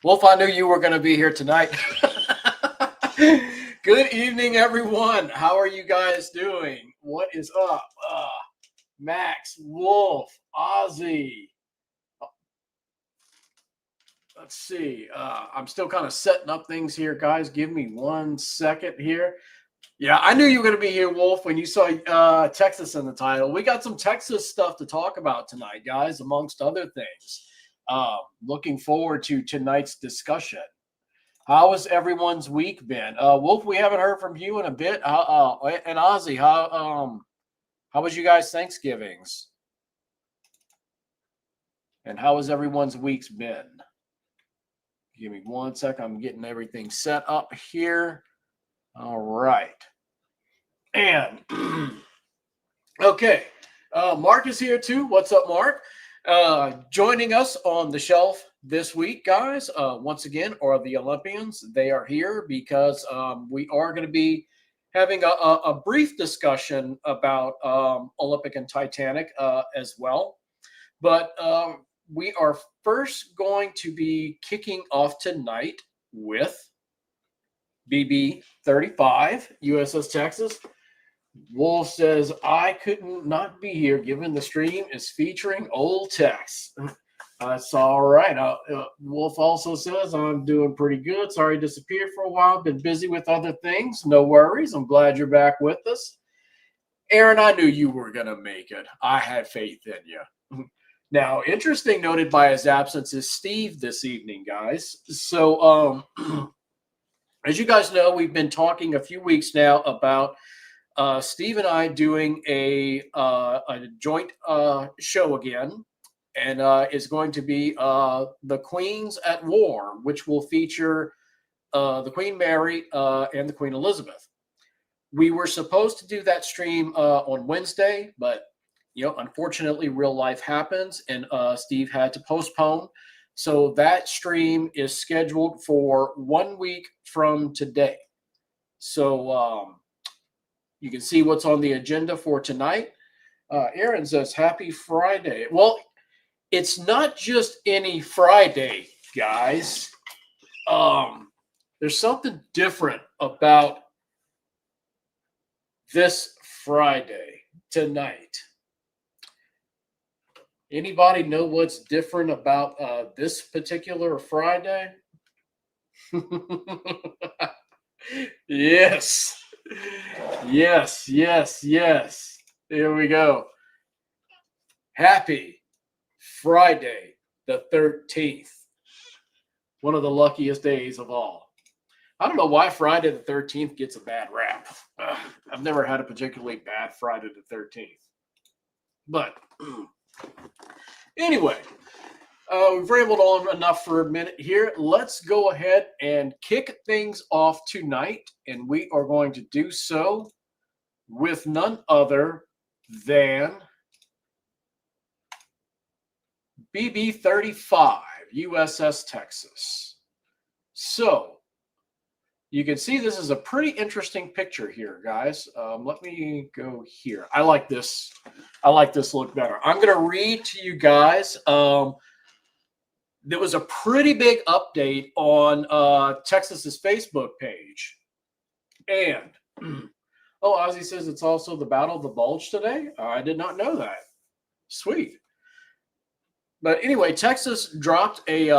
Wolf, I knew you were going to be here tonight. Good evening, everyone. How are you guys doing? What is up? Max, Wolf, Ozzy. Let's see. I'm still kind of setting up things here, guys. Give me 1 second here. Yeah, I knew you were going to be here, Wolf, when you saw Texas in the title. We got some Texas stuff to talk about tonight, guys, amongst other things. Looking forward to tonight's discussion. How has everyone's week been? Wolf, we haven't heard from you in a bit. And Ozzy, how was you guys' Thanksgivings? And how has everyone's weeks been? Give me 1 second. I'm getting everything set up here. All right. And okay, Mark is here too. What's up, Mark? Joining us on the shelf this week, guys, once again, are the Olympians. They are here because we are going to be having a brief discussion about Olympic and Titanic as well. But we are first going to be kicking off tonight with BB-35, USS Texas. Wolf says, I couldn't not be here given the stream is featuring old Tex. That's all right. Wolf also says, I'm doing pretty good. Sorry I disappeared for a while. Been busy with other things. No worries. I'm glad you're back with us. Aaron, I knew you were going to make it. I had faith in you. Now, interesting noted by his absence is Steve this evening, guys. So, as you guys know, we've been talking a few weeks now about Steve and I doing a joint show again, and it's going to be The Queens at War, which will feature the Queen Mary and the Queen Elizabeth. We were supposed to do that stream on Wednesday, but unfortunately, real life happens, and Steve had to postpone. So that stream is scheduled for 1 week from today. So you can see what's on the agenda for tonight. Aaron says, happy Friday. Well, it's not just any Friday, guys. There's something different about this Friday tonight. Anybody know what's different about this particular Friday? Yes. Here we go. Happy Friday the 13th. One of the luckiest days of all. I don't know why Friday the 13th gets a bad rap. I've never had a particularly bad Friday the 13th. But anyway, we've rambled on enough for a minute here. Let's go ahead and kick things off tonight, and we are going to do so with none other than BB-35 USS Texas. So you can see this is a pretty interesting picture here, guys. Let me go here. I like this. I like this look better. I'm going to read to you guys. There was a pretty big update on Texas's Facebook page. And, Ozzy says it's also the Battle of the Bulge today. I did not know that. Sweet. But anyway, Texas dropped a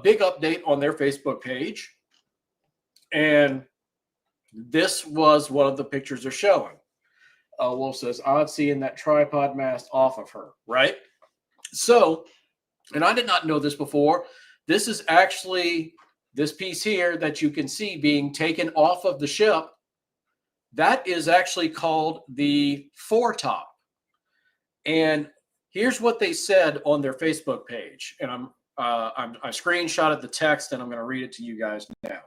big update on their Facebook page. And this was one of the pictures they're showing. Wolf says, odd seeing that tripod mast off of her, right? So, and I did not know this before. This is actually this piece here that you can see being taken off of the ship. That is actually called the foretop. And here's what they said on their Facebook page. And I screenshotted the text, and I'm going to read it to you guys now.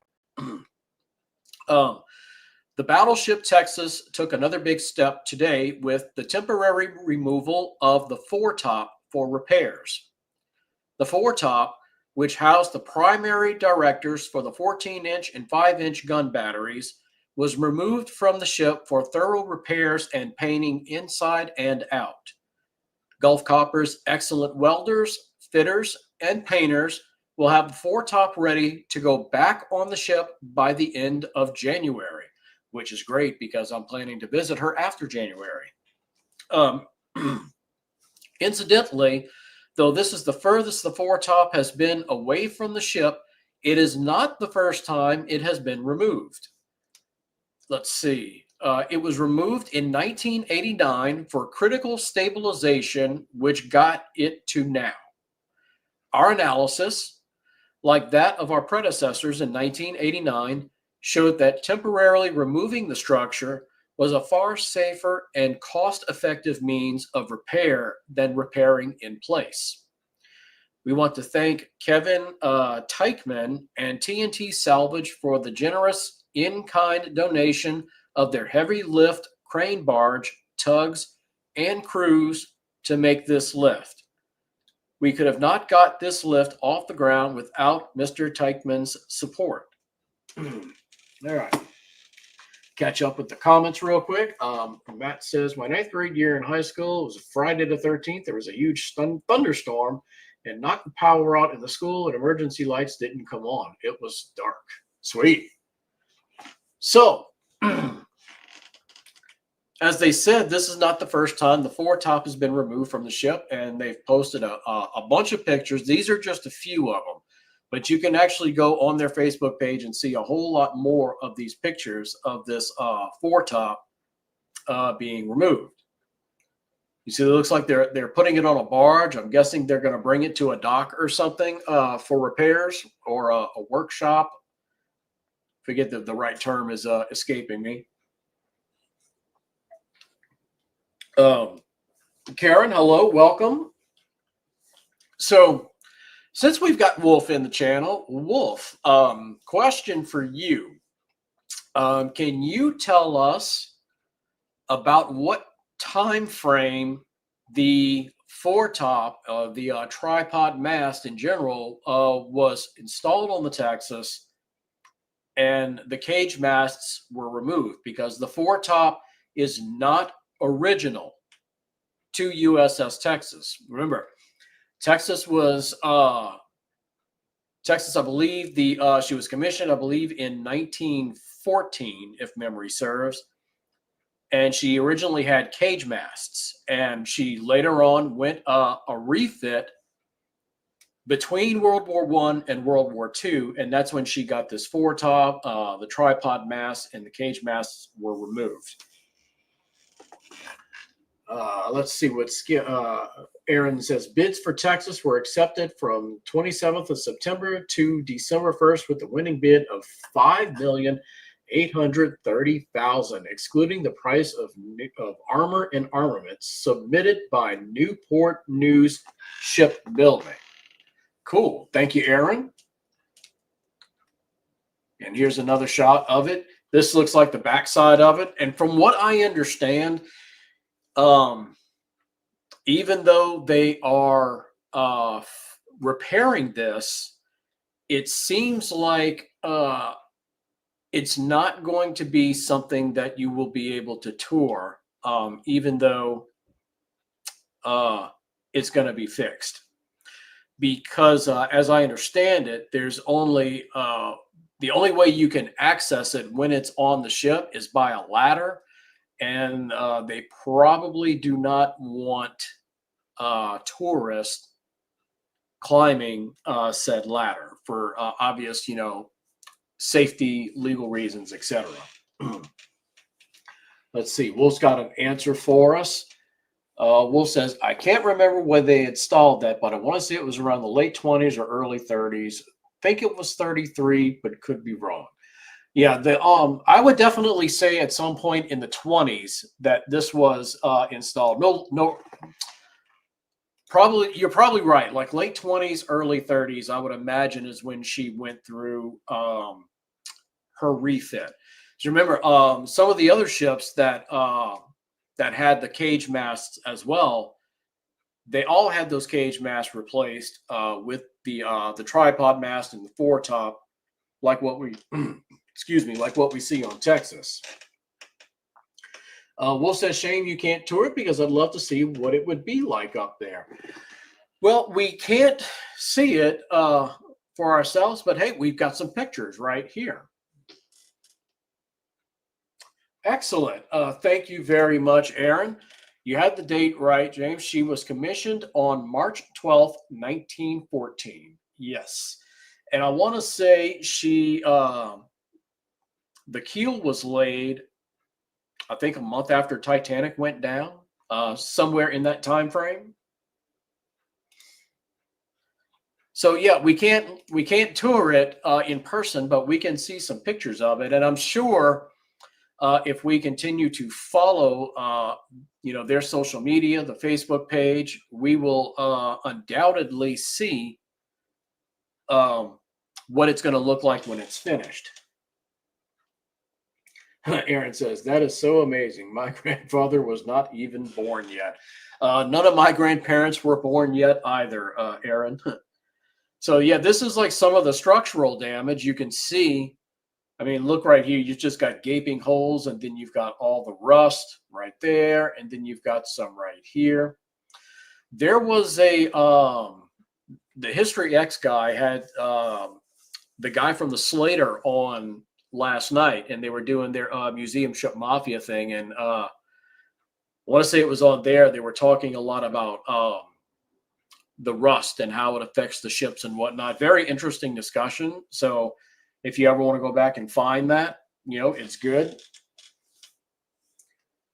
The Battleship Texas took another big step today with the temporary removal of the foretop for repairs. The foretop, which housed the primary directors for the 14-inch and 5-inch gun batteries, was removed from the ship for thorough repairs and painting inside and out. Gulf Copper's excellent welders, fitters, and painters We'll have the foretop ready to go back on the ship by the end of January, which is great because I'm planning to visit her after January. Incidentally, though this is the furthest the foretop has been away from the ship, it is not the first time it has been removed. Let's see. It was removed in 1989 for critical stabilization, which got it to now. Our analysis, like that of our predecessors in 1989, showed that temporarily removing the structure was a far safer and cost-effective means of repair than repairing in place. We want to thank Kevin Teichman and TNT Salvage for the generous in-kind donation of their heavy lift crane barge, tugs, and crews to make this lift. We could have not got this lift off the ground without Mr. Teichman's support. All right. Catch up with the comments real quick. Matt says, my 9th grade year in high school, it was Friday the 13th. There was a huge thunderstorm and knocked the power out in the school, and emergency lights didn't come on. It was dark. Sweet. So, as they said, this is not the first time the foretop has been removed from the ship, and they've posted a bunch of pictures. These are just a few of them, but you can actually go on their Facebook page and see a whole lot more of these pictures of this foretop being removed. You see, it looks like they're putting it on a barge. I'm guessing they're going to bring it to a dock or something for repairs or a workshop. Forget the right term is escaping me. Karen, hello, welcome. So, since we've got Wolf in the channel, Wolf, question for you. Can you tell us about what time frame the foretop, the tripod mast in general, was installed on the Texas and the cage masts were removed? Because the foretop is not original to USS Texas. Remember, Texas was Texas, I believe she was commissioned, I believe, in 1914, if memory serves. And she originally had cage masts, and she later on went a refit between World War I and World War II, and that's when she got this foretop, the tripod mast, and the cage masts were removed. Let's see what Aaron says. Bids for Texas were accepted from 27th of September to December 1st with the winning bid of $5,830,000, excluding the price of armor and armaments, submitted by Newport News Shipbuilding. Cool. Thank you, Aaron. And here's another shot of it. This looks like the backside of it. And from what I understand, even though they are repairing this, it seems like it's not going to be something that you will be able to tour, even though it's going to be fixed. Because as I understand it, there's only the only way you can access it when it's on the ship is by a ladder. And they probably do not want tourists climbing said ladder for obvious, safety, legal reasons, etc. Let's see. Wolf's got an answer for us. Wolf says, I can't remember when they installed that, but I want to say it was around the late 20s or early 30s. I think it was 33, but could be wrong. Yeah, I would definitely say at some point in the 20s that this was installed. No, probably you're probably right. Like late 20s, early 30s, I would imagine is when she went through her refit. So remember, some of the other ships that had the cage masts as well, they all had those cage masts replaced with the tripod mast and the foretop, like what we. Like what we see on Texas. Wolf says, shame you can't tour it because I'd love to see what it would be like up there. Well, we can't see it for for ourselves, but hey, we've got some pictures right here. Excellent. Thank you very much, Aaron. You had the date right, James. She was commissioned on March 12th, 1914. Yes. And I want to say the keel was laid, I think, a month after Titanic went down, somewhere in that time frame. So yeah, we can't tour it in person, but we can see some pictures of it, and I'm sure if we continue to follow, their social media, the Facebook page, we will undoubtedly see what it's going to look like when it's finished. Aaron says, that is so amazing. My grandfather was not even born yet. None of my grandparents were born yet either, Aaron. So yeah, this is like some of the structural damage you can see. I mean, look right here. You've just got gaping holes, and then you've got all the rust right there, and then you've got some right here. There was the History X guy had the guy from the Slater on last night, and they were doing their museum ship mafia thing, and I want to say it was on there. They were talking a lot about the rust and how it affects the ships and whatnot. Very interesting discussion. So if you ever want to go back and find that, it's good.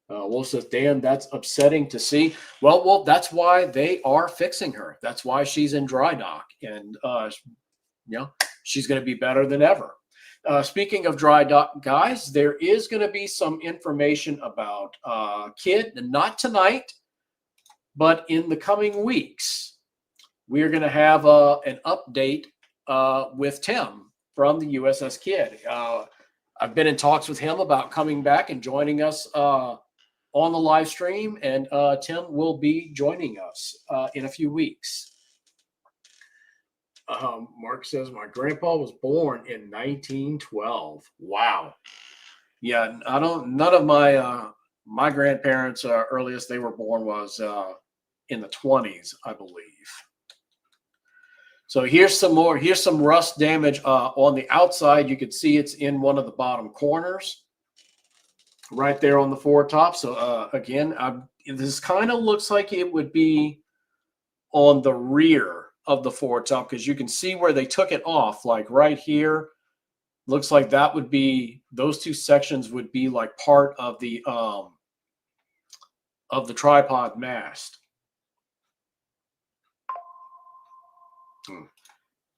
Wolf says, damn, that's upsetting to see. Well, that's why they are fixing her. That's why she's in dry dock, and she's going to be better than ever. Speaking of dry dock, guys, there is going to be some information about Kidd, not tonight, but in the coming weeks. We're going to have an update with Tim from the USS Kidd. I've been in talks with him about coming back and joining us on the live stream, and Tim will be joining us in a few weeks. Mark says, my grandpa was born in 1912. Wow. Yeah, none of my grandparents' earliest they were born was in the 20s, I believe. So here's some rust damage on the outside. You can see it's in one of the bottom corners right there on the foretop. So again, this kind of looks like it would be on the rear of the foretop, because you can see where they took it off, like right here. Looks like that would be, those two sections would be like part of the tripod mast.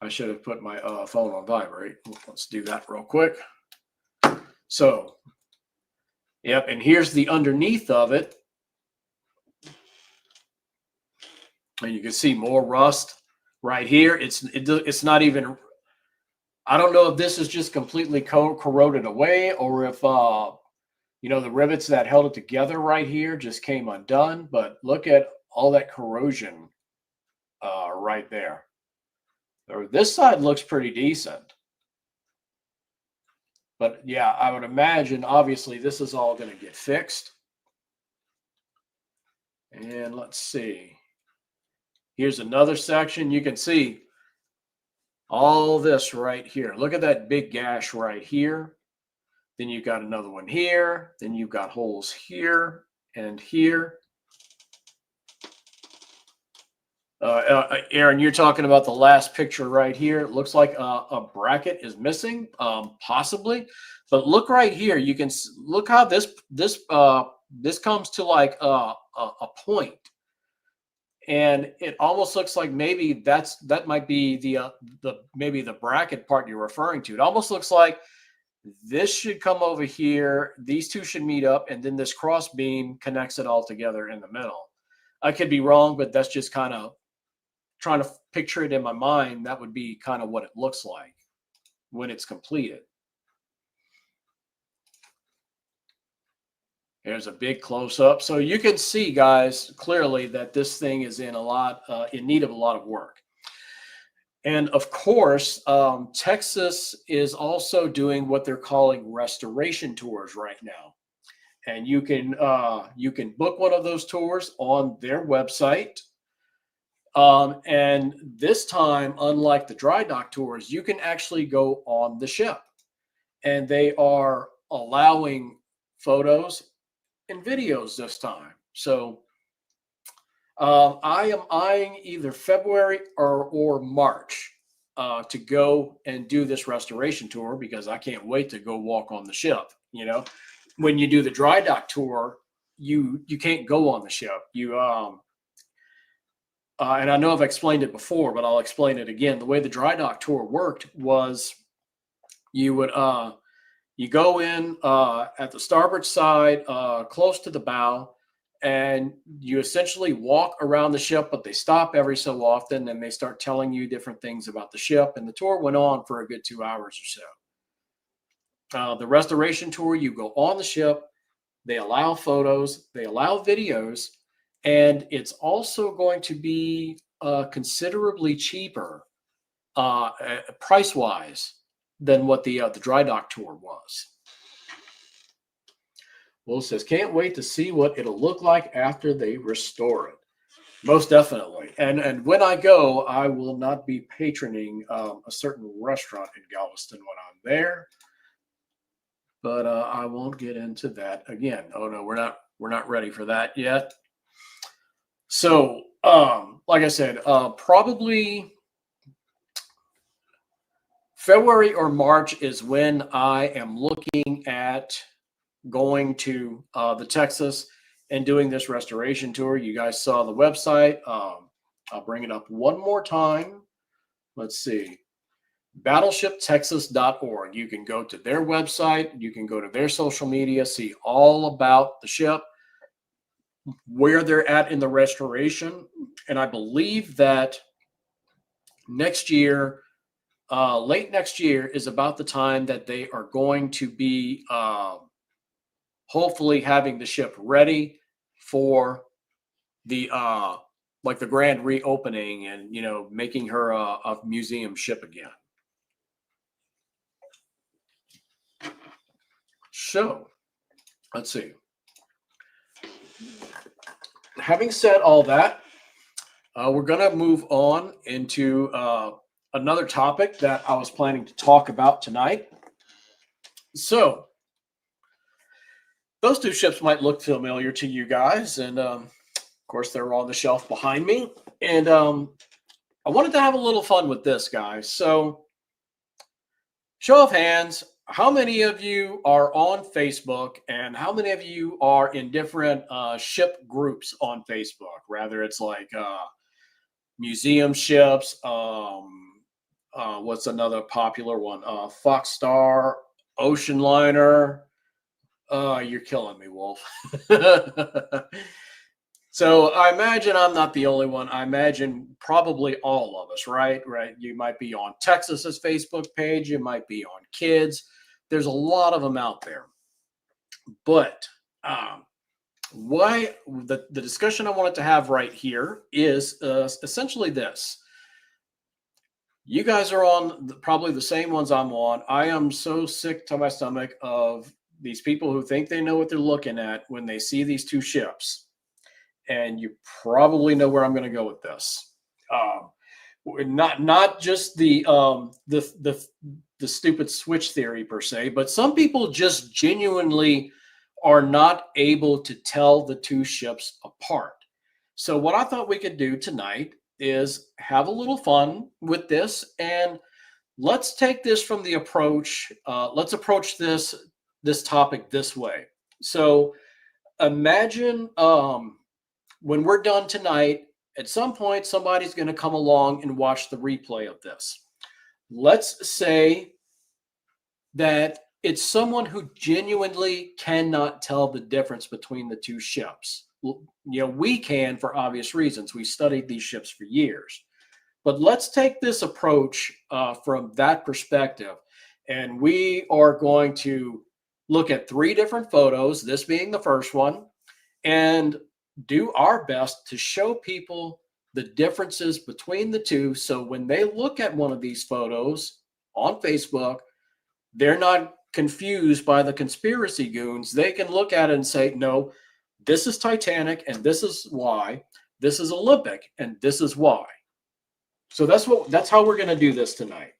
I should have put my phone on vibrate. Let's do that real quick. So, yep, and here's the underneath of it. And you can see more rust right here. It's not even, I don't know if this is just completely corroded away, or if the rivets that held it together right here just came undone. But look at all that corrosion right there. This side looks pretty decent. But yeah, I would imagine, obviously, this is all going to get fixed. And let's see. Here's another section. You can see all this right here. Look at that big gash right here. Then you've got another one here. Then you've got holes here and here. Aaron, you're talking about the last picture right here. It looks like a bracket is missing, possibly. But look right here. You can look how this comes to like a point, and it almost looks like maybe that might be maybe the bracket part you're referring to. It almost looks like this should come over here. These two should meet up, and then this cross beam connects it all together in the middle. I could be wrong, but that's just kind of trying to picture it in my mind. That would be kind of what it looks like when it's completed. There's a big close-up. So you can see, guys, clearly that this thing is in need of a lot of work. And of course, Texas is also doing what they're calling restoration tours right now. And you can book one of those tours on their website. And this time, unlike the dry dock tours, you can actually go on the ship, and they are allowing photos and videos this time. So I am eyeing either February or March to go and do this restoration tour, because I can't wait to go walk on the ship. When you do the dry dock tour, you can't go on the ship. And I know I've explained it before, but I'll explain it again. The way the dry dock tour worked was you would you go in at the starboard side, close to the bow, and you essentially walk around the ship, but they stop every so often and they start telling you different things about the ship. And the tour went on for a good 2 hours or so. The restoration tour, you go on the ship, they allow photos, they allow videos, and it's also going to be considerably cheaper price-wise than what the dry dock tour was. Will says, can't wait to see what it'll look like after they restore it. Most definitely. And when I go, I will not be patroning a certain restaurant in Galveston when I'm there. But I won't get into that again. Oh no, we're not ready for that yet. So, like I said, probably February or March is when I am looking at going to the Texas and doing this restoration tour. You guys saw the website. I'll bring it up one more time. Let's see. BattleshipTexas.org. You can go to their website. You can go to their social media, see all about the ship, where they're at in the restoration. And I believe that next year, late next year, is about the time that they are going to be hopefully having the ship ready for the like the grand reopening, and making her a museum ship again. So let's see. Having said all that, we're going to move on into another topic that I was planning to talk about tonight. So those two ships might look familiar to you guys, and of course they're on the shelf behind me. And I wanted to have a little fun with this, guys. So show of hands, how many of you are on Facebook, and how many of you are in different ship groups on Facebook? Rather, it's like museum ships. What's another popular one? Fox Star, Ocean Liner. You're killing me, Wolf. So I imagine I'm not the only one. I imagine probably all of us, right? Right. You might be on Texas's Facebook page. You might be on Kids. There's a lot of them out there. But why the discussion I wanted to have right here is essentially this. You guys are on probably the same ones I'm on. I am so sick to my stomach of these people who think they know what they're looking at when they see these two ships. And you probably know where I'm going to go with this. Not just the stupid switch theory per se, but some people just genuinely are not able to tell the two ships apart. So what I thought we could do tonight is have a little fun with this, and let's take this from the approach. Let's approach this topic this way. So imagine when we're done tonight, at some point, somebody's going to come along and watch the replay of this. Let's say that it's someone who genuinely cannot tell the difference between the two ships. We can, for obvious reasons. We studied these ships for years. But let's take this approach from that perspective. And we are going to look at 3 different photos, this being the first one, and do our best to show people the differences between the two. So when they look at one of these photos on Facebook, they're not confused by the conspiracy goons. They can look at it and say, no, this is Titanic and this is why. this is Olympic, and this is why. So that's how we're going to do this tonight.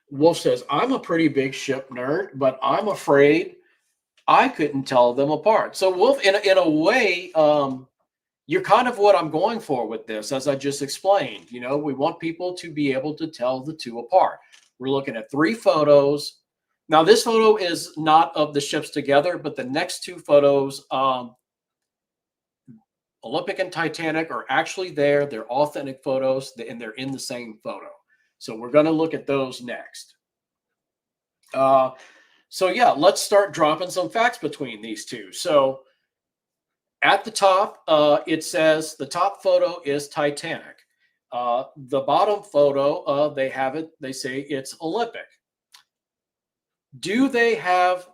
Wolf says, I'm a pretty big ship nerd, but I'm afraid I couldn't tell them apart. So Wolf, in a way, you're kind of what I'm going for with this, as I just explained. You know, we want people to be able to tell the two apart. We're looking at 3 photos. Now, this photo is not of the ships together, but the next 2 photos, Olympic and Titanic, are actually there. They're authentic photos, and they're in the same photo. So we're going to look at those next. So yeah, let's start dropping some facts between these two. So at the top, it says the top photo is Titanic. The bottom photo, they say it's Olympic. Do they have,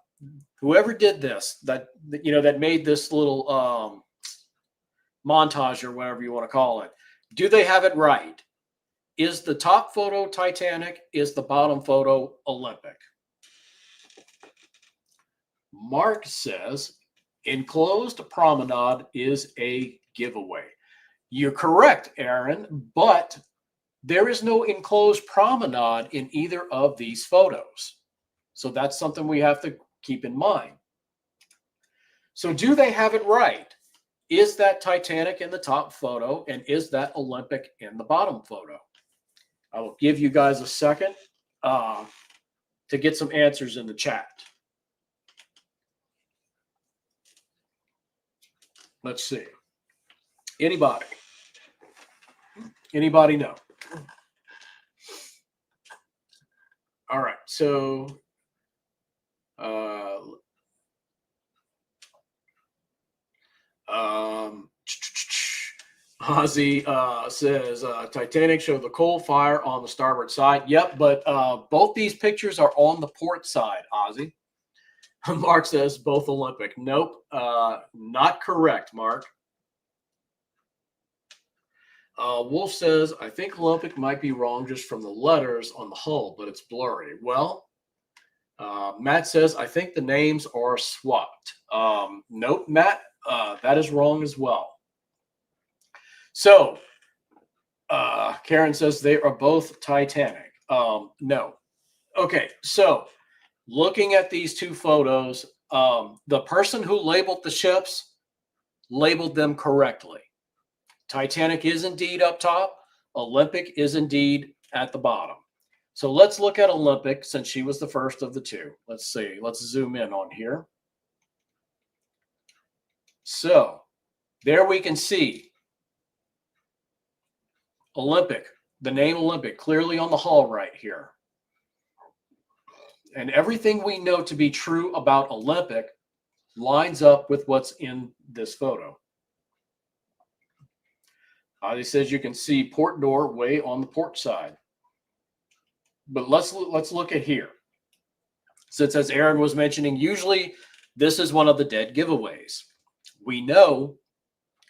whoever did this, that made this little montage or whatever you want to call it, do they have it right? Is the top photo Titanic? Is the bottom photo Olympic? Mark says enclosed promenade is a giveaway. You're correct, Aaron, but there is no enclosed promenade in either of these photos. So that's something we have to keep in mind. So do they have it right? Is that Titanic in the top photo, and is that Olympic in the bottom photo? I will give you guys a second to get some answers in the chat. Let's see. Anybody? Anybody know? All right. So Ozzy says Titanic showed the coal fire on the starboard side. Yep, but both these pictures are on the port side, Ozzy. Mark says both Olympic. Nope, not correct, Mark. Wolf says, I think Olympic might be wrong just from the letters on the hull, but it's blurry. Well, Matt says, I think the names are swapped. Nope, Matt, that is wrong as well. So, Karen says they are both Titanic. No. Okay, so looking at these 2 photos, the person who labeled the ships labeled them correctly. Titanic is indeed up top. Olympic is indeed at the bottom. So let's look at Olympic since she was the first of the 2. Let's see. Let's zoom in on here. So there we can see Olympic, the name Olympic, clearly on the hull right here. And everything we know to be true about Olympic lines up with what's in this photo. He says you can see port door way on the port side. But let's look at here. Since, as Aaron was mentioning, usually this is one of the dead giveaways. We know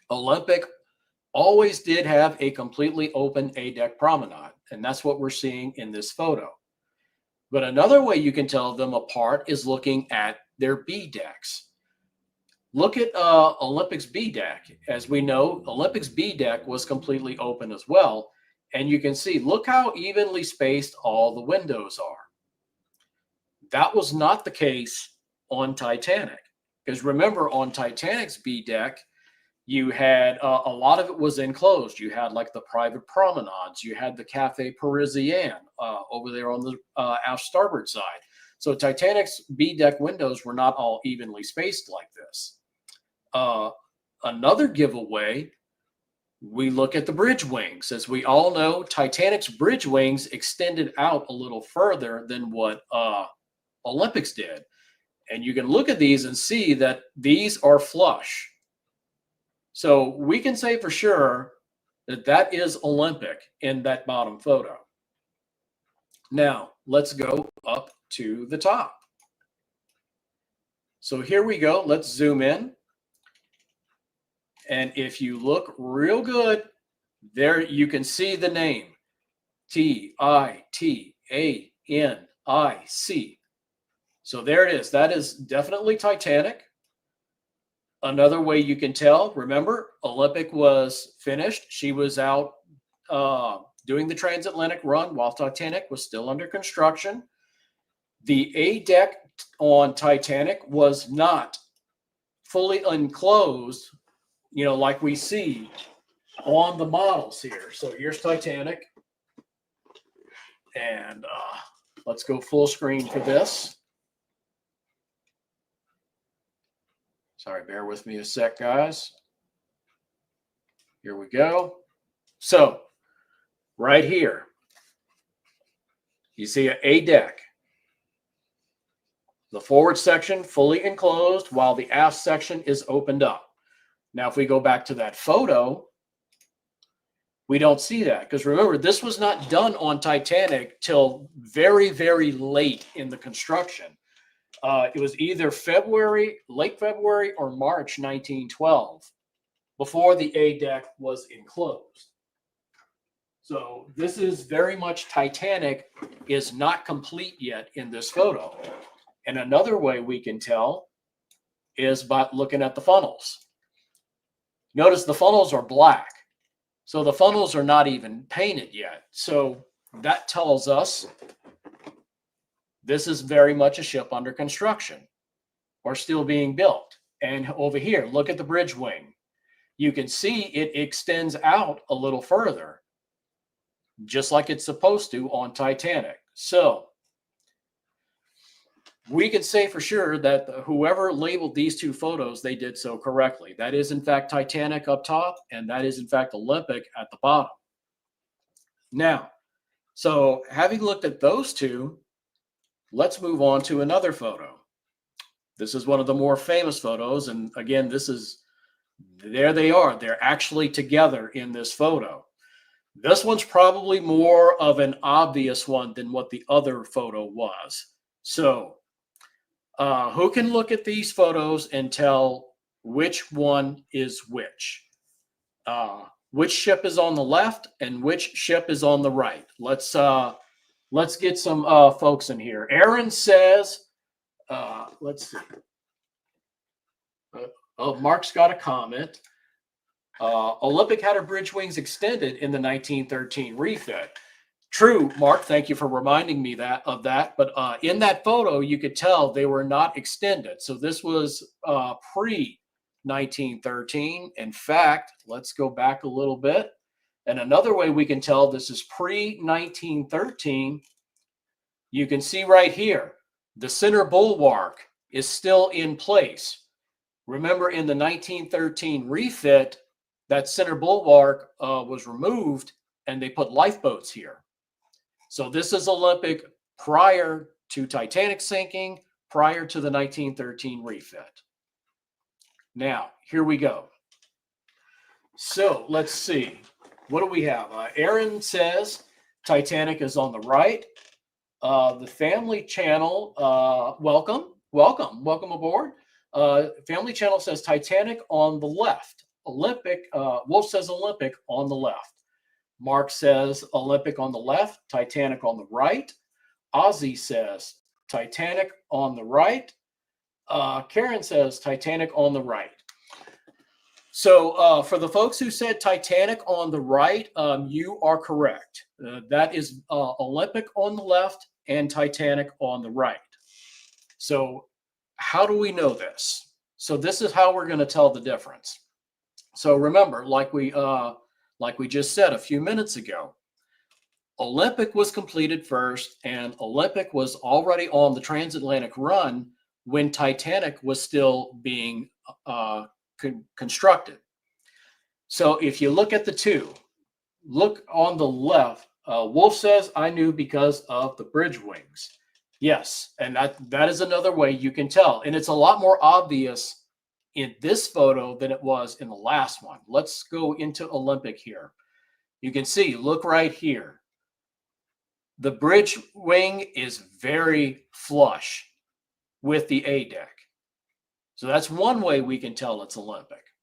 Olympic always did have a completely open A-deck promenade, and that's what we're seeing in this photo. But another way you can tell them apart is looking at their B decks. Look at Olympic's B deck. As we know, Olympic's B deck was completely open as well. And you can see, look how evenly spaced all the windows are. That was not the case on Titanic. Because remember, on Titanic's B deck, you had a lot of it was enclosed. You had like the private promenades. You had the Cafe Parisien over there on the aft starboard side. So Titanic's B deck windows were not all evenly spaced like this. Another giveaway, we look at the bridge wings. As we all know, Titanic's bridge wings extended out a little further than what Olympic's did. And you can look at these and see that these are flush. So we can say for sure that that is Olympic in that bottom photo. Now, let's go up to the top. So here we go. Let's zoom in. And if you look real good, there you can see the name, Titanic. So there it is. That is definitely Titanic. Another way you can tell, remember, Olympic was finished. She was out doing the transatlantic run while Titanic was still under construction. The A deck on Titanic was not fully enclosed, like we see on the models here. So here's Titanic. And let's go full screen for this. Sorry, bear with me a sec, guys. Here we go. So right here, you see an A deck. The forward section fully enclosed while the aft section is opened up. Now, if we go back to that photo, we don't see that because remember, this was not done on Titanic till very, very late in the construction. It was either late February or March 1912 before the A deck was enclosed. So this is very much Titanic is not complete yet in this photo. And another way we can tell is by looking at the funnels. Notice the funnels are black. So the funnels are not even painted yet. So that tells us this is very much a ship under construction or still being built. And over here, look at the bridge wing. You can see it extends out a little further, just like it's supposed to on Titanic. So we can say for sure that whoever labeled these two photos, they did so correctly. That is, in fact, Titanic up top, and that is, in fact, Olympic at the bottom. Now, so having looked at those two, let's move on to another photo. This is one of the more famous photos. And again, there they are. They're actually together in this photo. This one's probably more of an obvious one than what the other photo was. So who can look at these photos and tell which one is which? Which ship is on the left and which ship is on the right? Let's get some folks in here. Aaron says, let's see. Mark's got a comment. Olympic had her bridge wings extended in the 1913 refit. True, Mark, thank you for reminding me of that. But in that photo, you could tell they were not extended. So this was pre-1913. In fact, let's go back a little bit. And another way we can tell this is pre-1913, you can see right here, the center bulwark is still in place. Remember, in the 1913 refit, that center bulwark was removed and they put lifeboats here. So this is Olympic prior to Titanic sinking, prior to the 1913 refit. Now, here we go. So let's see. What do we have? Aaron says Titanic is on the right. The Family Channel, welcome aboard. Family Channel says Titanic on the left. Olympic, Wolf says Olympic on the left. Mark says Olympic on the left, Titanic on the right. Ozzy says Titanic on the right. Karen says Titanic on the right. So for the folks who said Titanic on the right, you are correct. That is Olympic on the left and Titanic on the right. So how do we know this? So this is how we're going to tell the difference. So remember, like we just said a few minutes ago, Olympic was completed first, and Olympic was already on the transatlantic run when Titanic was still being constructed. So if you look at the two, look on the left. Wolf says, I knew because of the bridge wings. Yes, and that is another way you can tell. And it's a lot more obvious in this photo than it was in the last one. Let's go into Olympic here. You can see, look right here. The bridge wing is very flush with the A deck. So that's one way we can tell it's Olympic.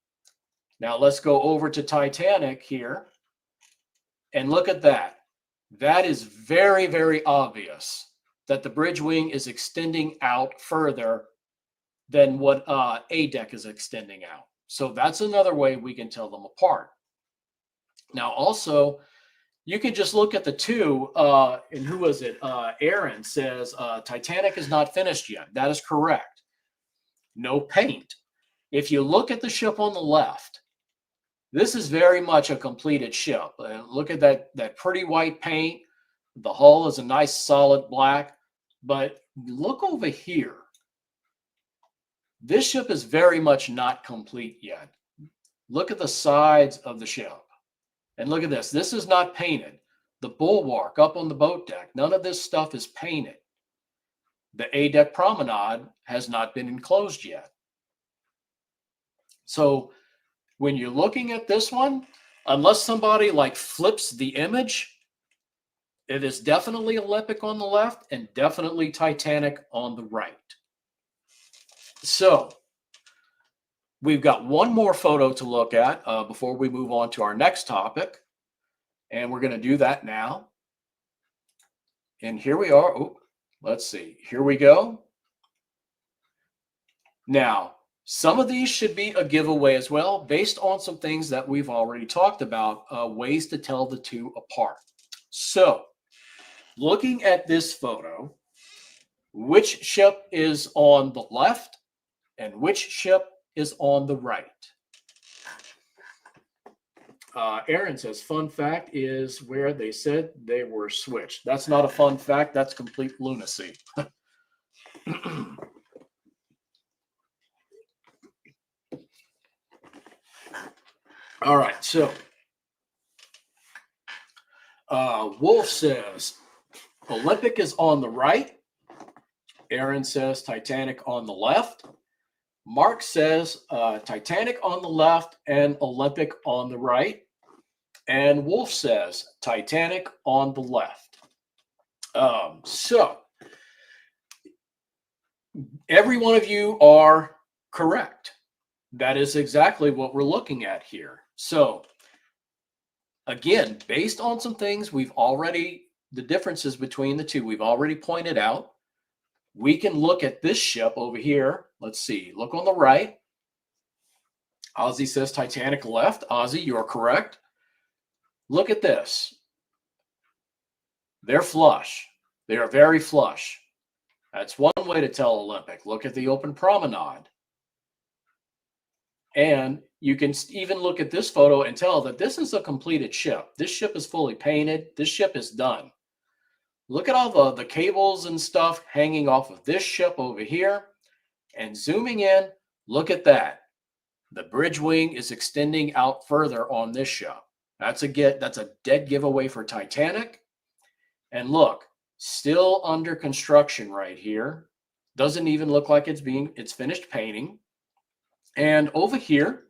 Now let's go over to Titanic here and look at that. That is very, very obvious that the bridge wing is extending out further than what A deck is extending out. So that's another way we can tell them apart. Now, also, you can just look at the two, and who was it? Aaron says Titanic is not finished yet. That is correct. No paint. If you look at the ship on the left, this is very much a completed ship. Look at that pretty white paint. The hull is a nice solid black. But look over here. This ship is very much not complete yet. Look at the sides of the ship. And look at this. This is not painted. The bulwark up on the boat deck, none of this stuff is painted. The A deck promenade has not been enclosed yet. So when you're looking at this one, unless somebody like flips the image, it is definitely Olympic on the left and definitely Titanic on the right. So we've got one more photo to look at before we move on to our next topic. And we're going to do that now. And here we are. Oh, let's see. Here we go. Now, some of these should be a giveaway as well, based on some things that we've already talked about, ways to tell the two apart. So, looking at this photo, which ship is on the left and which ship is on the right? Aaron says, fun fact is where they said they were switched. That's not a fun fact. That's complete lunacy. All right. So Wolf says Olympic is on the right. Aaron says Titanic on the left. Mark says Titanic on the left and Olympic on the right. And Wolf says Titanic on the left. So every one of you are correct. That is exactly what we're looking at here. So again, based on some things the differences between the two, we've already pointed out. We can look at this ship over here. Let's see. Look on the right. Ozzy says Titanic left. Ozzy, you're correct. Look at this. They're flush. They are very flush. That's one way to tell Olympic. Look at the open promenade. And you can even look at this photo and tell that this is a completed ship. This ship is fully painted. This ship is done. Look at all the cables and stuff hanging off of this ship over here. And zooming in, look at that. The bridge wing is extending out further on this ship. That's a dead giveaway for Titanic. And look, still under construction right here. Doesn't even look like it's finished painting. And over here,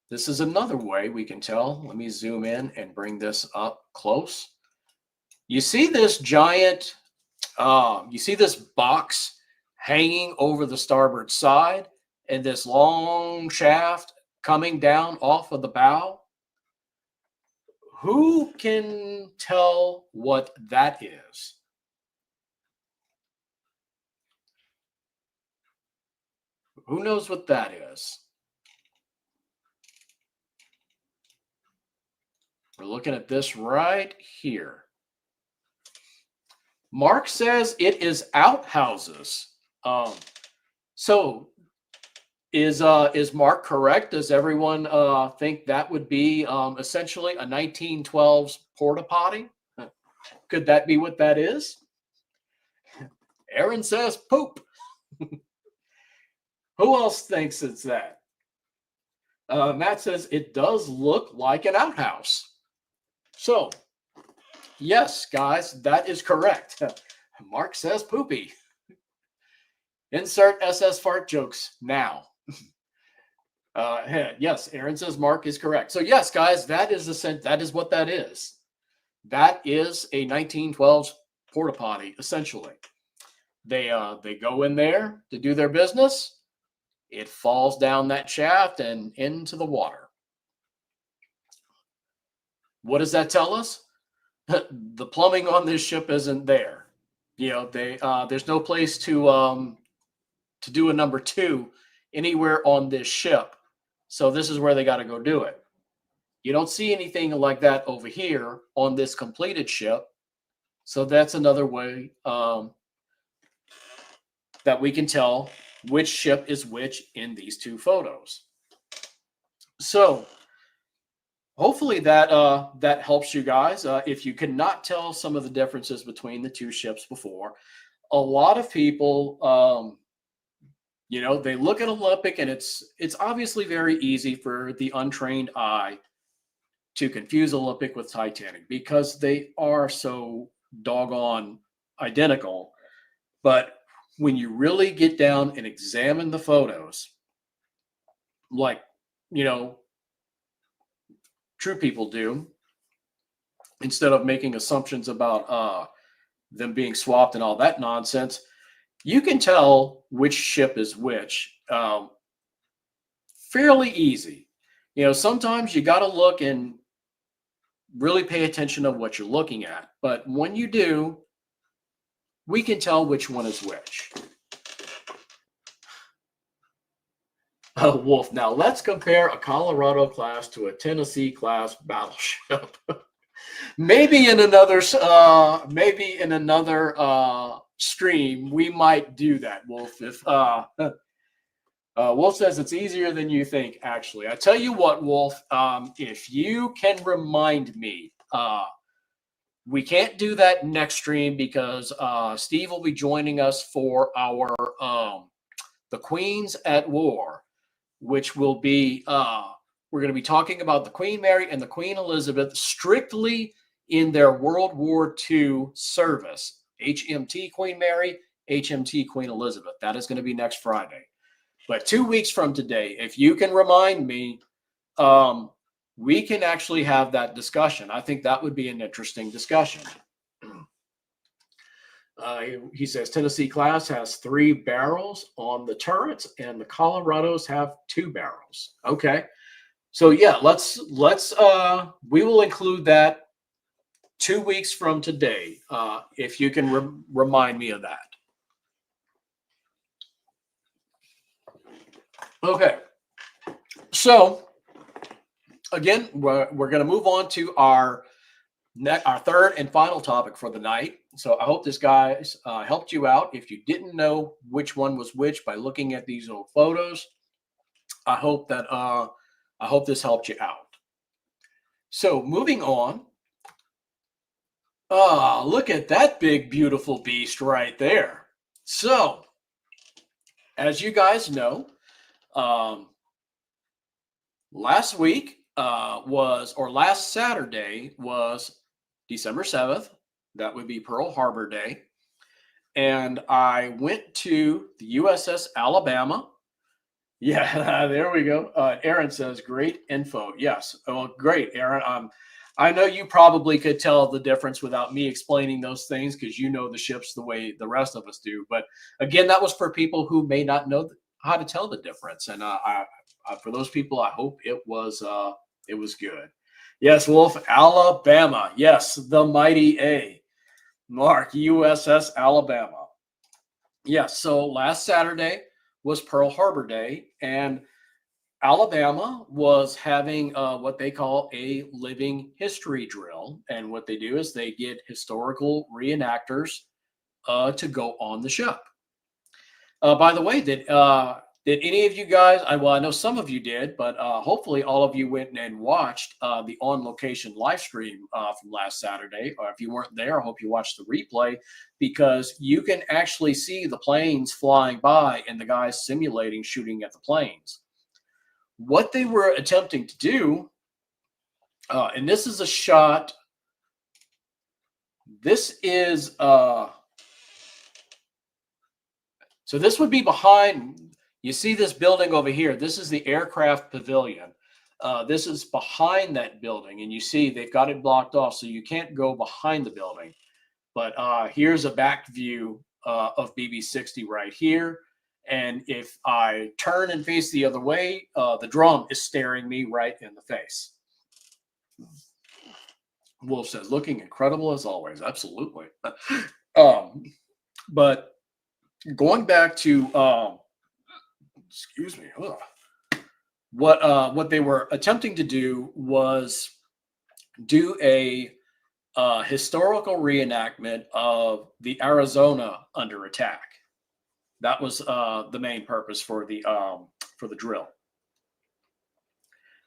this is another way we can tell. Let me zoom in and bring this up close. You see this giant, you see this box hanging over the starboard side and this long shaft coming down off of the bow? Who can tell what that is? Who knows what that is? We're looking at this right here. Mark says it is outhouses. So is Mark correct? Does everyone think that would be essentially a 1912's porta potty? Could that be what that is? Aaron says poop. Who else thinks it's that? Matt says it does look like an outhouse. So, yes, guys, that is correct. Mark says poopy. Insert SS fart jokes now. Yes, Aaron says Mark is correct. So, yes, guys, that is what that is. That is a 1912's porta potty, essentially. They go in there to do their business. It falls down that shaft and into the water. What does that tell us? The plumbing on this ship isn't there. You know, there's no place to to do a number 2 anywhere on this ship. So this is where they got to go do it. You don't see anything like that over here on this completed ship. So that's another way that we can tell which ship is which in these 2 photos. So hopefully that that helps you guys. If you cannot tell some of the differences between the 2 ships before, a lot of people, you know, they look at Olympic, and it's obviously very easy for the untrained eye to confuse Olympic with Titanic because they are so doggone identical. But when you really get down and examine the photos, like, you know, true people do, instead of making assumptions about them being swapped and all that nonsense, you can tell which ship is which fairly easy. You know, sometimes you got to look and really pay attention to what you're looking at. But when you do, we can tell which one is which. Wolf, now let's compare a Colorado class to a Tennessee class battleship. Maybe in another stream we might do that, Wolf. If Wolf says it's easier than you think, actually. I tell you what, Wolf, if you can remind me, we can't do that next stream because Steve will be joining us for our The Queens at War, which will be, we're going to be talking about the Queen Mary and the Queen Elizabeth strictly in their World War II service. HMT Queen Mary, HMT Queen Elizabeth. That is going to be next Friday. But 2 weeks from today, if you can remind me, we can actually have that discussion. I think that would be an interesting discussion. He says Tennessee class has 3 barrels on the turrets, and the Colorados have 2 barrels. Okay, so yeah, let's we will include that 2 weeks from today, if you can remind me of that. Okay, so again, we're going to move on to our third and final topic for the night. So I hope this, guys, helped you out. If you didn't know which one was which by looking at these old photos, I hope that I hope this helped you out. So moving on. Look at that big, beautiful beast right there. So, as you guys know, last Saturday was December 7th. That would be Pearl Harbor Day. And I went to the USS Alabama. Yeah, there we go. Aaron says, great info. Yes. Oh, great, Aaron. I know you probably could tell the difference without me explaining those things because you know the ships the way the rest of us do. But again, that was for people who may not know how to tell the difference. And for those people, I hope it was good. Yes, Wolf, Alabama. Yes, the mighty A. Mark, USS Alabama. Yes, so last Saturday was Pearl Harbor Day, and Alabama was having what they call a living history drill. And what they do is they get historical reenactors to go on the ship. By the way, did any of you guys, well, I know some of you did, but hopefully all of you went and watched the on-location live stream from last Saturday. Or if you weren't there, I hope you watched the replay, because you can actually see the planes flying by and the guys simulating shooting at the planes. What they were attempting to do, and this is a shot, this is, so this would be behind. You see this building over here. This is the aircraft pavilion. This is behind that building, and you see they've got it blocked off, so you can't go behind the building. But here's a back view of BB-60 right here. And if I turn and face the other way, the drum is staring me right in the face. Wolf says, looking incredible as always. Absolutely. But going back to excuse me. Ugh. What they were attempting to do was do a historical reenactment of the Arizona under attack. That was the main purpose for the drill.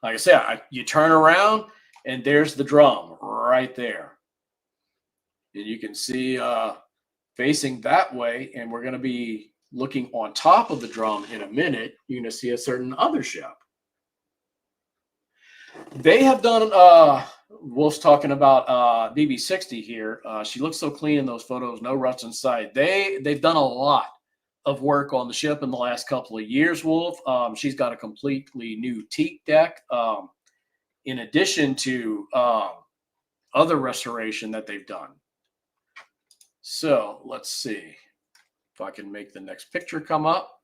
Like I said, you turn around and there's the drum right there, and you can see facing that way. And we're going to be looking on top of the drum in a minute. You're going to see a certain other ship. They have done. Wolf's talking about BB-60 here. She looks so clean in those photos, no rust in sight. They've done a lot of work on the ship in the last couple of years, Wolf. She's got a completely new teak deck, in addition to other restoration that they've done. So let's see if I can make the next picture come up.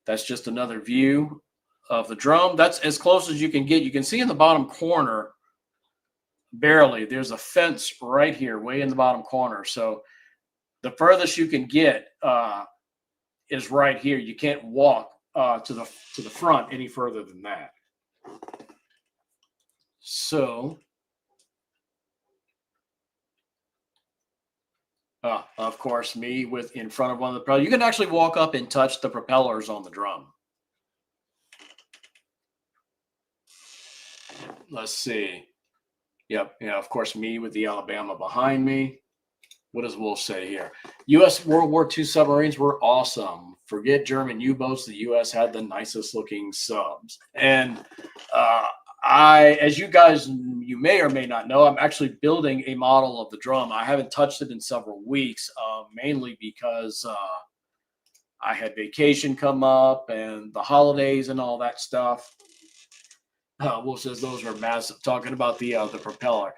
That's just another view of the drum. That's as close as you can get. You can see in the bottom corner, barely, there's a fence right here, way in the bottom corner. So the furthest you can get is right here. You can't walk to the front any further than that. So, of course, me in front of one of the propellers. You can actually walk up and touch the propellers on the drum. Let's see. Yep. Yeah, of course, me with the Alabama behind me. What does Wolf say here? U.S. World War II submarines were awesome. Forget German U-boats. The U.S. had the nicest looking subs. And as you guys, you may or may not know, I'm actually building a model of the drum. I haven't touched it in several weeks, mainly because I had vacation come up and the holidays and all that stuff. Wolf says those are massive. Talking about the propeller.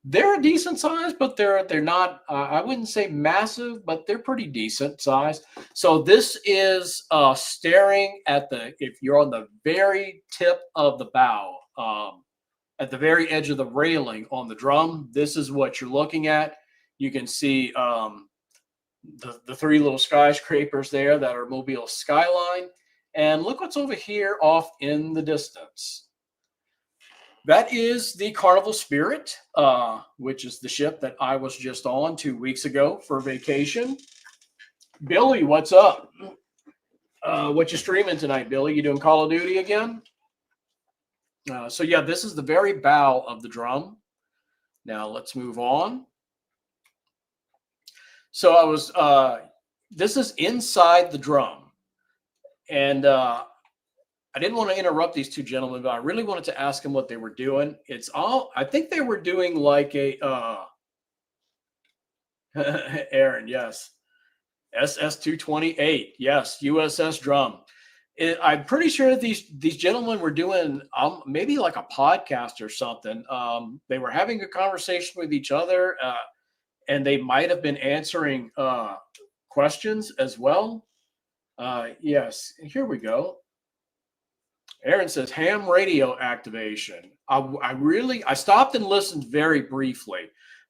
They're a decent size, but they're not. I wouldn't say massive, but they're pretty decent size. So this is staring at if you're on the very tip of the bow, at the very edge of the railing on the drum. This is what you're looking at. You can see the three little skyscrapers there that are Mobile skyline. And look what's over here off in the distance. That is the Carnival Spirit, which is the ship that I was just on 2 weeks ago for vacation. Billy, what's up? What you streaming tonight, Billy? You doing Call of Duty again? So yeah, this is the very bow of the drum. Now let's move on. So I was, this is inside the drum. And I didn't want to interrupt these two gentlemen, but I really wanted to ask them what they were doing. I think they were doing like a, Aaron, yes. SS-228, yes, USS drum. I'm pretty sure that these gentlemen were doing maybe like a podcast or something. They were having a conversation with each other, and they might have been answering questions as well. Yes, here we go. Aaron says ham radio activation. I stopped and listened very briefly,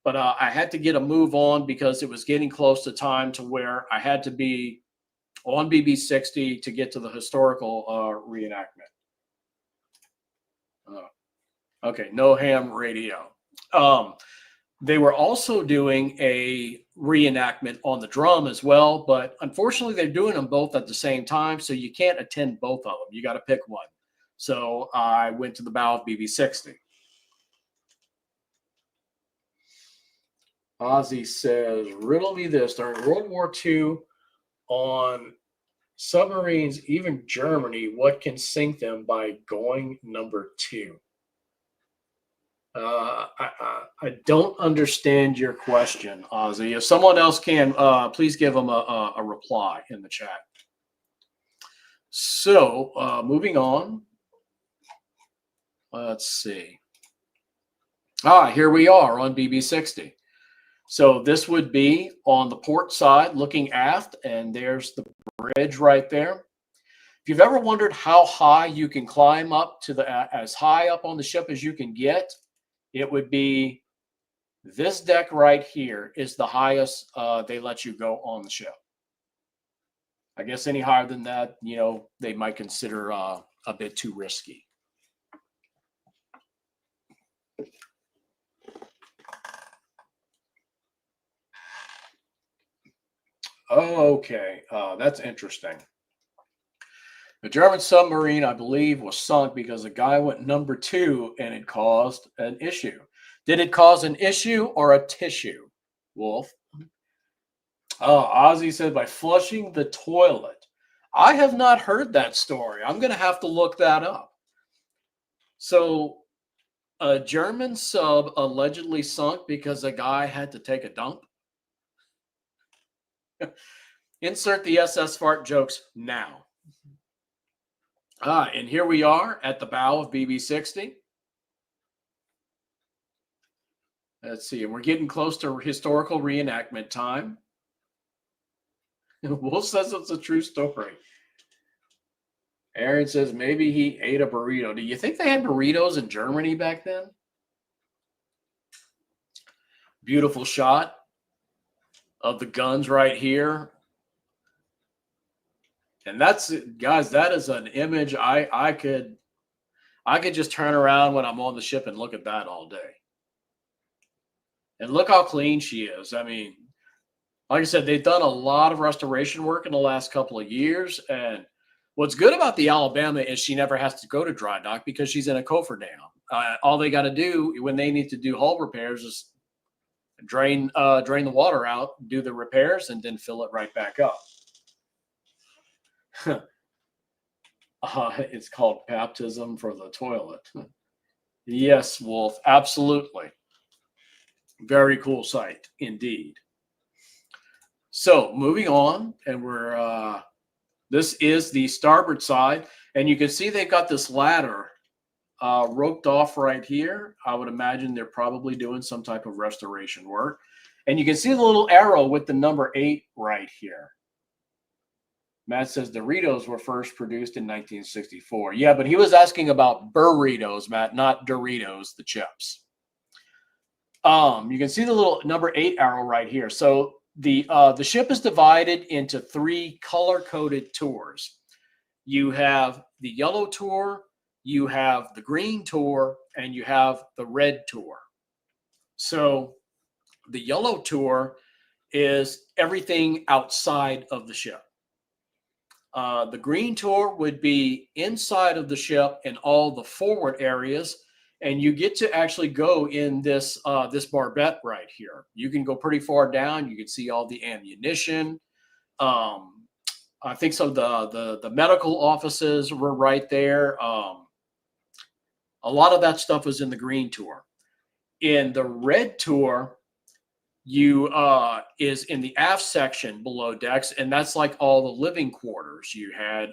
but I had to get a move on because it was getting close to time to where I had to be on BB-60 to get to the historical reenactment. Okay, no ham radio. They were also doing a reenactment on the drum as well, but unfortunately they're doing them both at the same time, so you can't attend both of them. You got to pick one. So I went to the bow of BB-60. Ozzy says, riddle me this. During World War II, on submarines, even Germany, what can sink them by going number 2? I don't understand your question, Ozzy. If someone else can, please give them a reply in the chat. So moving on. Let's see. Here we are on BB-60. So this would be on the port side looking aft, and there's the bridge right there. If you've ever wondered how high you can climb up to as high up on the ship as you can get, it would be this deck right here is the highest they let you go on the ship. I guess any higher than that, they might consider a bit too risky. Okay, that's interesting. The German submarine, I believe, was sunk because a guy went number two and it caused an issue. Did it cause an issue or a tissue, Wolf? Oh, Ozzy said by flushing the toilet. I have not heard that story. I'm going to have to look that up. So, a German sub allegedly sunk because a guy had to take a dump. Insert the SS fart jokes now. And here we are at the bow of BB-60. Let's see, and we're getting close to historical reenactment time. Wolf says it's a true story. Aaron says maybe he ate a burrito. Do you think they had burritos in Germany back then? Beautiful shot of the guns right here. And that's, guys, that is an image I could just turn around when I'm on the ship and look at that all day. And look how clean she is. I mean, like I said, they've done a lot of restoration work in the last couple of years. And what's good about the Alabama is she never has to go to dry dock because she's in a cofferdam. All they got to do when they need to do hull repairs is drain the water out, do the repairs, and then fill it right back up. It's called baptism for the toilet. Yes, Wolf, absolutely. Very cool sight indeed. So moving on, and we're this is the starboard side, and you can see they've got this ladder roped off right here. I would imagine they're probably doing some type of restoration work. And you can see the little arrow with the number 8 right here. Matt says Doritos were first produced in 1964. Yeah, but he was asking about burritos, Matt, not Doritos, the chips. You can see the little number 8 arrow right here. So the ship is divided into 3 color-coded tours. You have the yellow tour, you have the green tour, and you have the red tour. So the yellow tour is everything outside of the ship. The green tour would be inside of the ship and all the forward areas, and you get to actually go in this this barbette right here. You can go pretty far down. You can see all the ammunition. I think so. The medical offices were right there. A lot of that stuff was in the green tour. In the red tour, you is in the aft section below decks, and that's like all the living quarters. You had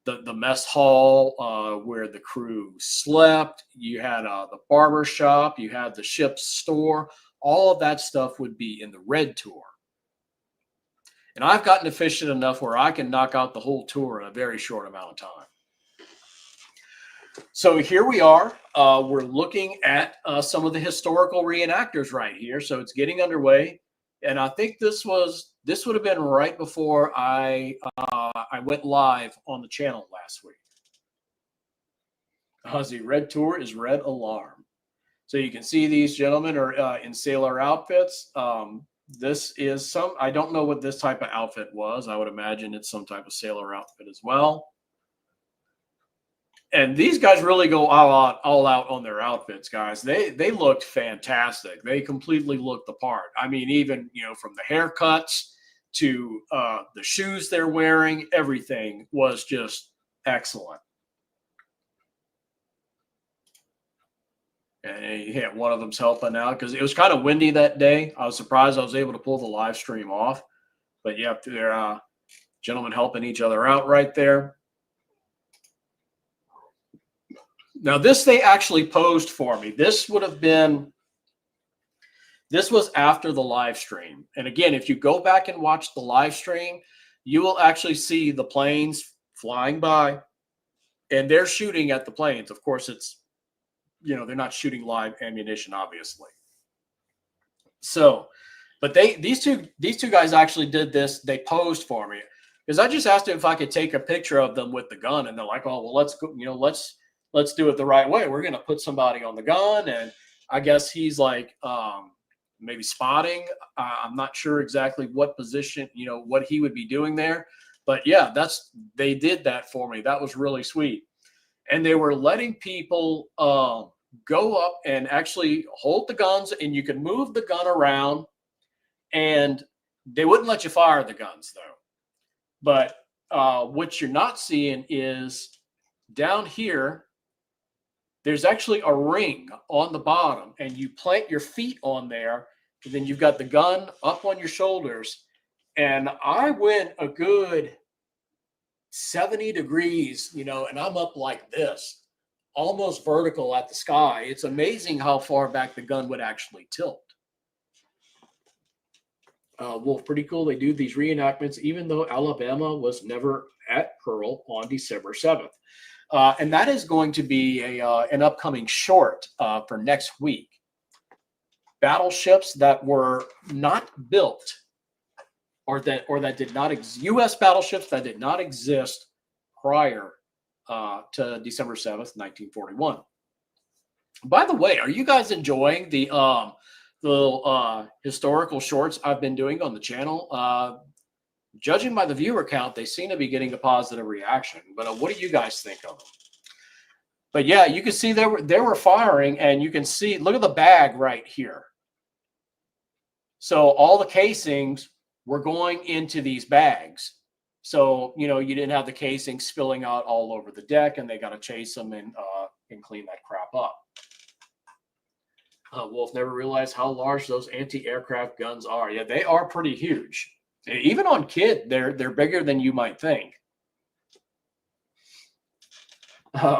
the mess hall where the crew slept. You had the barber shop. You had the ship's store. All of that stuff would be in the red tour. And I've gotten efficient enough where I can knock out the whole tour in a very short amount of time. So here we are. We're looking at some of the historical reenactors right here. So it's getting underway, and I think this would have been right before I went live on the channel last week. The red tour is red alarm. So you can see these gentlemen are in sailor outfits. This is I don't know what this type of outfit was. I would imagine it's some type of sailor outfit as well. And these guys really go all out on their outfits, guys. They looked fantastic. They completely looked the part. I mean, even, from the haircuts to the shoes they're wearing, everything was just excellent. And yeah, one of them's helping out because it was kind of windy that day. I was surprised I was able to pull the live stream off. But yeah, they're gentlemen helping each other out right there. Now, this they actually posed for me. This was after the live stream. And again, if you go back and watch the live stream, you will actually see the planes flying by, and they're shooting at the planes. Of course, it's, they're not shooting live ammunition, obviously. So, but these two guys actually did this. They posed for me. because I just asked him if I could take a picture of them with the gun, and they're like, "Oh, well, let's go. Let's do it the right way. We're going to put somebody on the gun." And I guess he's like maybe spotting. I'm not sure exactly what position, what he would be doing there. But yeah, they did that for me. That was really sweet. And they were letting people go up and actually hold the guns, and you could move the gun around, and they wouldn't let you fire the guns though. But what you're not seeing is down here, there's actually a ring on the bottom, and you plant your feet on there, and then you've got the gun up on your shoulders. And I went a good 70 degrees, and I'm up like this, almost vertical at the sky. It's amazing how far back the gun would actually tilt. Wolf, pretty cool. They do these reenactments, even though Alabama was never at Pearl on December 7th. And that is going to be an upcoming short for next week. Battleships that were not built or that did not U.S. battleships that did not exist prior to December 7th, 1941. By the way, are you guys enjoying the little historical shorts I've been doing on the channel? Judging by the viewer count, they seem to be getting a positive reaction. But what do you guys think of them? But yeah, you can see they were firing, and you can see, look at the bag right here. So all the casings were going into these bags. So, you didn't have the casings spilling out all over the deck, and they got to chase them and clean that crap up. Wolf, never realized how large those anti-aircraft guns are. Yeah, they are pretty huge. Even on kid, they're bigger than you might think.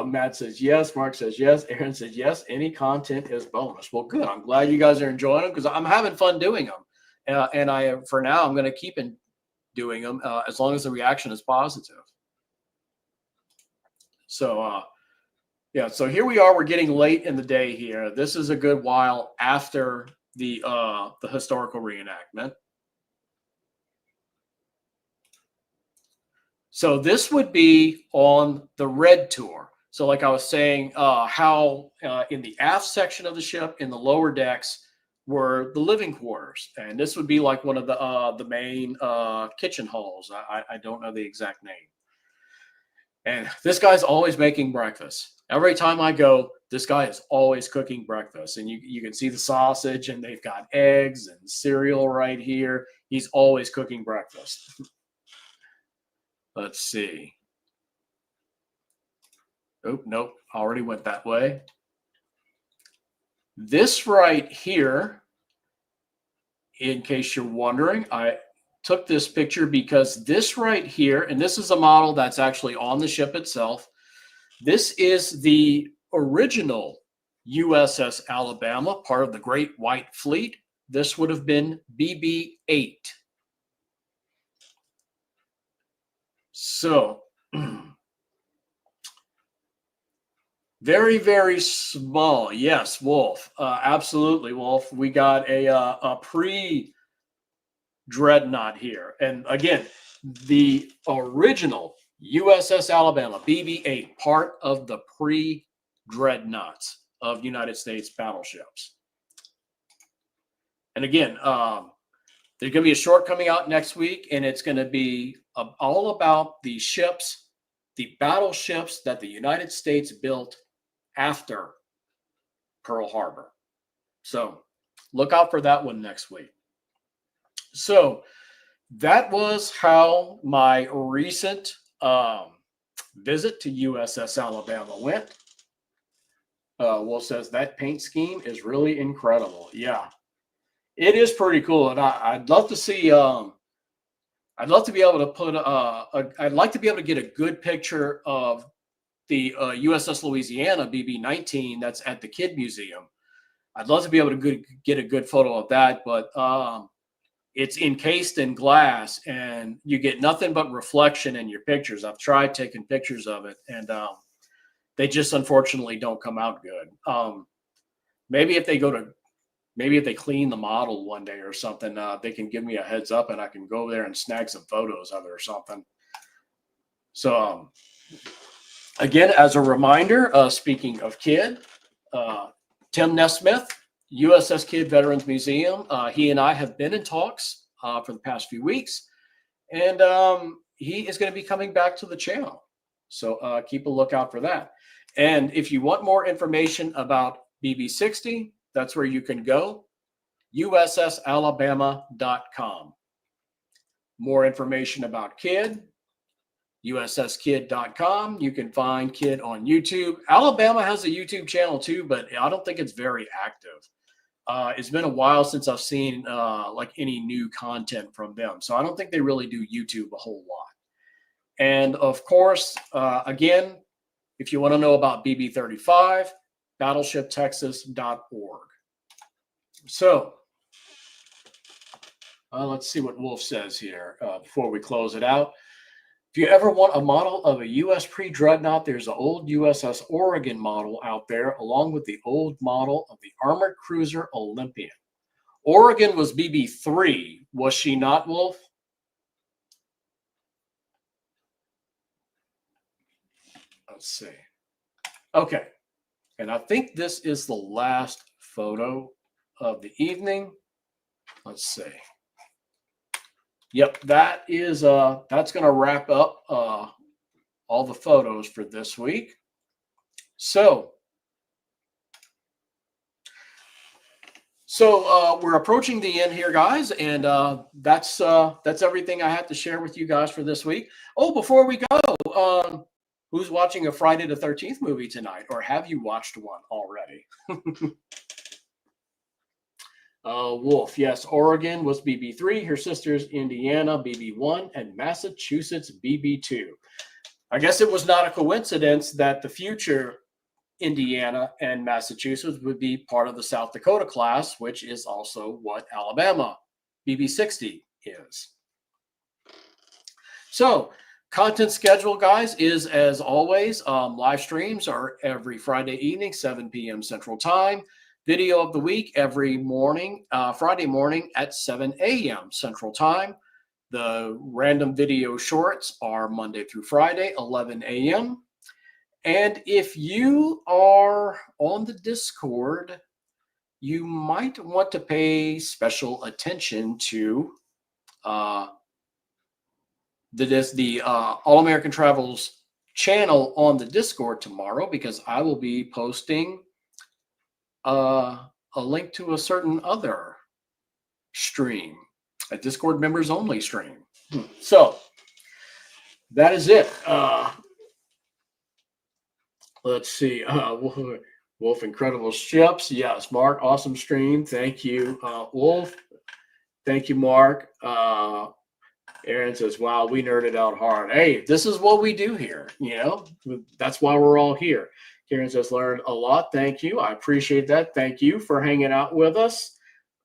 Matt says yes. Mark says yes. Aaron says yes. Any content is bonus. Well, good. I'm glad you guys are enjoying them, because I'm having fun doing them. And for now, I'm going to keep doing them as long as the reaction is positive. So, yeah. So here we are. We're getting late in the day here. This is a good while after the historical reenactment. So this would be on the red tour. So like I was saying, how in the aft section of the ship, in the lower decks, were the living quarters. And this would be like one of the main kitchen halls. I don't know the exact name. And this guy's always making breakfast. Every time I go, this guy is always cooking breakfast. And you can see the sausage, and they've got eggs and cereal right here. He's always cooking breakfast. Let's see. Oh, nope. Already went that way. This right here, in case you're wondering, I took this picture because this right here, and this is a model that's actually on the ship itself. This is the original USS Alabama, part of the Great White Fleet. This would have been BB-8. So, very, very small. Yes, Wolf. Absolutely, Wolf. We got a pre-dreadnought here. And again, the original USS Alabama, BB-8, part of the pre-dreadnoughts of United States battleships. And again, there's going to be a short coming out next week, and it's going to be all about the ships, the battleships that the United States built after Pearl Harbor. So look out for that one next week. So that was how my recent visit to USS Alabama went. Wolf says that paint scheme is really incredible. Yeah. It is pretty cool, and I'd love to see. I'd love to be able to put. I'd like to be able to get a good picture of the USS Louisiana BB-19 that's at the Kid Museum. I'd love to be able to get a good photo of that, but it's encased in glass, and you get nothing but reflection in your pictures. I've tried taking pictures of it, and they just unfortunately don't come out good. Maybe if they clean the model one day or something, they can give me a heads up, and I can go there and snag some photos of it or something. So again, as a reminder, speaking of Kidd, Tim Nesmith, USS Kidd Veterans Museum, he and I have been in talks for the past few weeks, and he is going to be coming back to the channel. So keep a lookout for that. And if you want more information about BB-60, that's where you can go, USSalabama.com. More information about Kidd, USSKid.com. You can find Kidd on YouTube. Alabama has a YouTube channel too, but I don't think it's very active. It's been a while since I've seen like any new content from them. So I don't think they really do YouTube a whole lot. And of course, again, if you want to know about BB-35, battleshiptexas.org. So let's see what Wolf says here before we close it out. If you ever want a model of a U.S. pre-dreadnought, there's an old USS Oregon model out there, along with the old model of the armored cruiser Olympian. Oregon was BB-3, was she not, Wolf? Let's see. Okay. And I think this is the last photo of the evening. Let's see. Yep, that is that's going to wrap up all the photos for this week. So we're approaching the end here, guys, and that's everything I have to share with you guys for this week. Oh, before we go, who's watching a Friday the 13th movie tonight, or have you watched one already? Wolf, yes, Oregon was BB-3, her sister's Indiana BB-1, and Massachusetts BB-2. I guess it was not a coincidence that the future Indiana and Massachusetts would be part of the South Dakota class, which is also what Alabama BB-60 is. So, content schedule, guys, is as always, live streams are every Friday evening, 7 p.m. Central Time. Video of the week every morning, Friday morning at 7 a.m. Central Time. The random video shorts are Monday through Friday, 11 a.m. And if you are on the Discord, you might want to pay special attention to the All American Travels channel on the Discord tomorrow, because I will be posting a link to a certain other stream, a Discord members only stream. So that is it. Let's see. Wolf, incredible ships. Yes, Mark, awesome stream. Thank you, Wolf. Thank you, Mark. Aaron says, wow, we nerded out hard. Hey, this is what we do here. You know, that's why we're all here. Karen says, learned a lot. Thank you. I appreciate that. Thank you for hanging out with us.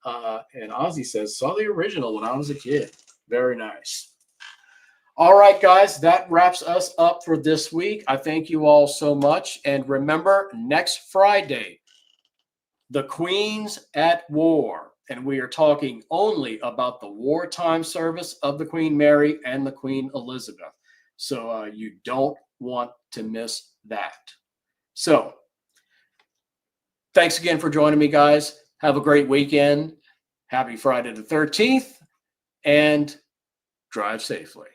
And Ozzy says, saw the original when I was a kid. Very nice. All right, guys, that wraps us up for this week. I thank you all so much. And remember, next Friday, the Queen's at War. And we are talking only about the wartime service of the Queen Mary and the Queen Elizabeth. So you don't want to miss that. So thanks again for joining me, guys. Have a great weekend. Happy Friday the 13th, and drive safely.